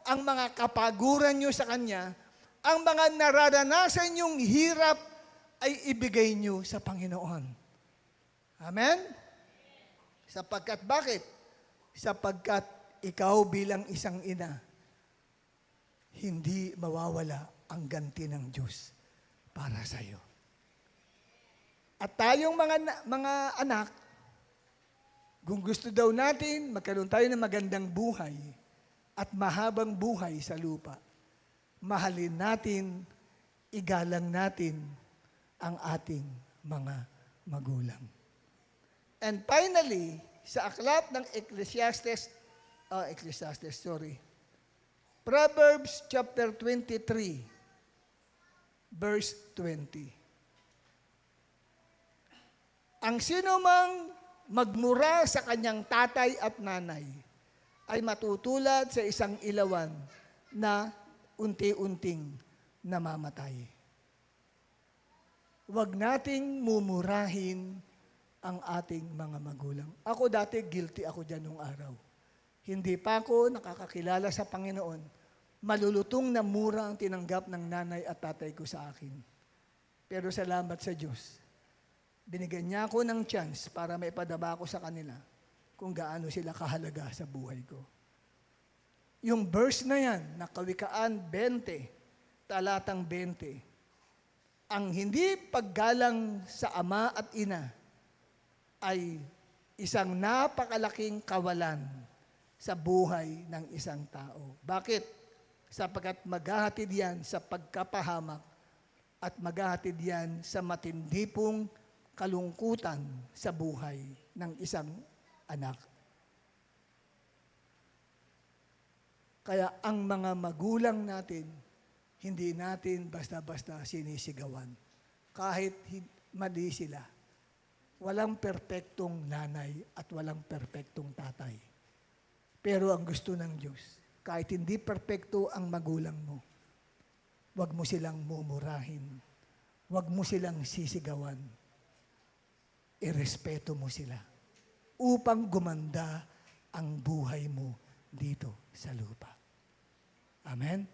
ang mga kapaguran nyo sa Kanya, ang mga nararanasan nyong hirap ay ibigay nyo sa Panginoon. Amen? Sapagkat bakit? Sapagkat ikaw bilang isang ina, hindi mawawala ang ganti ng Diyos para sa iyo. At tayong mga anak, kung gusto daw natin, magkaroon tayo ng magandang buhay at mahabang buhay sa lupa, mahalin natin, igalang natin ang ating mga magulang. And finally, sa aklat ng Proverbs chapter 23, verse 20. Ang sinumang magmura sa kanyang tatay at nanay ay matutulad sa isang ilawan na unti-unting namamatay. Huwag nating mumurahin ang ating mga magulang. Ako dati, guilty ako dyan nung araw. Hindi pa ako nakakakilala sa Panginoon. Malulutong na mura ang tinanggap ng nanay at tatay ko sa akin. Pero salamat sa Diyos. Binigyan niya ako ng chance para maipadama ko sa kanila kung gaano sila kahalaga sa buhay ko. Yung verse na yan, na Kawikaan 20, talatang 20, ang hindi paggalang sa ama at ina ay isang napakalaking kawalan sa buhay ng isang tao. Bakit? Sapagkat maghahatid yan sa pagkapahamak at maghahatid yan sa matindi pong kalungkutan sa buhay ng isang anak. Kaya ang mga magulang natin, hindi natin basta-basta sinisigawan. Kahit mali sila. Walang perpektong nanay at walang perpektong tatay. Pero ang gusto ng Diyos, kahit hindi perpekto ang magulang mo, huwag mo silang mumurahin. Huwag mo silang sisigawan. Irespeto mo sila upang gumanda ang buhay mo dito sa lupa. Amen?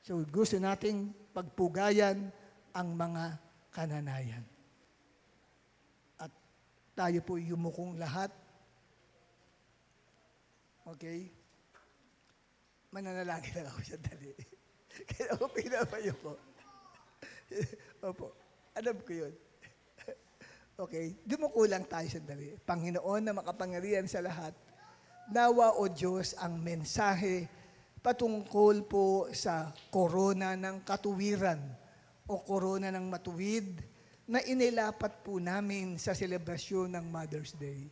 So gusto nating pagpugayan ang mga kananayan. At tayo po yumukong lahat. Okay? Mananalangin lang ako sandali. Kaya ako pinapayo po. Opo. Alam ko yun. Okay? Dumuko lang tayo sandali. Panginoon na makapangyarihan sa lahat, nawa o Diyos ang mensahe patungkol po sa korona ng katuwiran o korona ng matuwid na inilapat po namin sa selebrasyon ng Mother's Day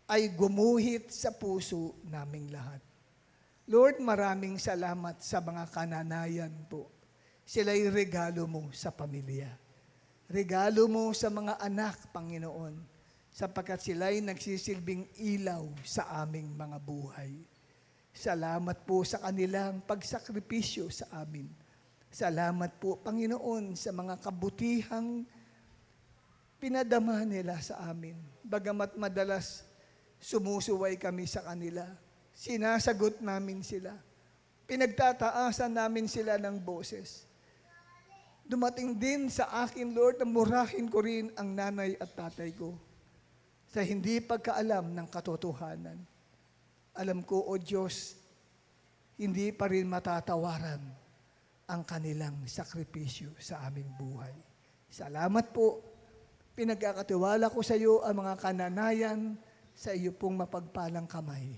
ay gumuhit sa puso naming lahat. Lord, maraming salamat sa mga kananayan po. Sila'y regalo mo sa pamilya. Regalo mo sa mga anak, Panginoon, sapagkat sila'y nagsisilbing ilaw sa aming mga buhay. Salamat po sa kanilang pagsakripisyo sa amin. Salamat po, Panginoon, sa mga kabutihang pinadama nila sa amin. Bagamat madalas sumusuway kami sa kanila, sinasagot namin sila. Pinagtataasan namin sila ng boses. Dumating din sa akin, Lord, na murahin ko rin ang nanay at tatay ko sa hindi pagkaalam ng katotohanan. Alam ko, O Diyos, hindi pa rin matatawaran ang kanilang sakripisyo sa aming buhay. Salamat po. Pinagkakatiwala ko sa iyo ang mga kananayan sa iyo pong mapagpalang kamay.